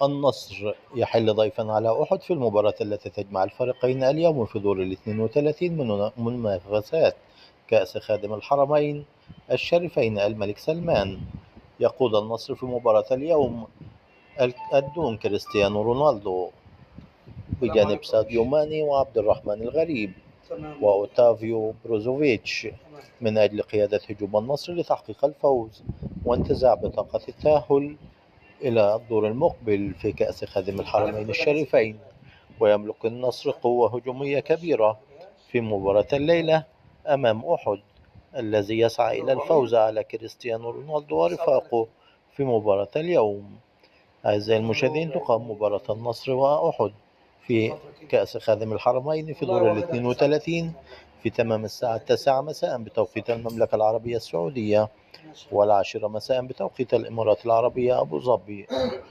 النصر يحل ضيفا على أحد في المباراة التي تجمع الفريقين اليوم في دور 32 من منافسات كأس خادم الحرمين الشريفين الملك سلمان. يقود النصر في مباراة اليوم الدون كريستيانو رونالدو بجانب ساديو ماني وعبد الرحمن الغريب وأوتافيو بروزوفيتش من أجل قيادة هجوم النصر لتحقيق الفوز وانتزاع بطاقة التأهل إلى الدور المقبل في كأس خادم الحرمين الشريفين. ويملك النصر قوة هجومية كبيرة في مباراة الليلة أمام أحد الذي يسعى إلى الفوز على كريستيانو رونالدو ورفاقه في مباراة اليوم. أعزائي المشاهدين، تقام مباراة النصر وأحد في كأس خادم الحرمين في دور 32 في تمام الساعة 9 مساء بتوقيت المملكة العربية السعودية، 10 مساء بتوقيت الإمارات العربية أبو ظبي.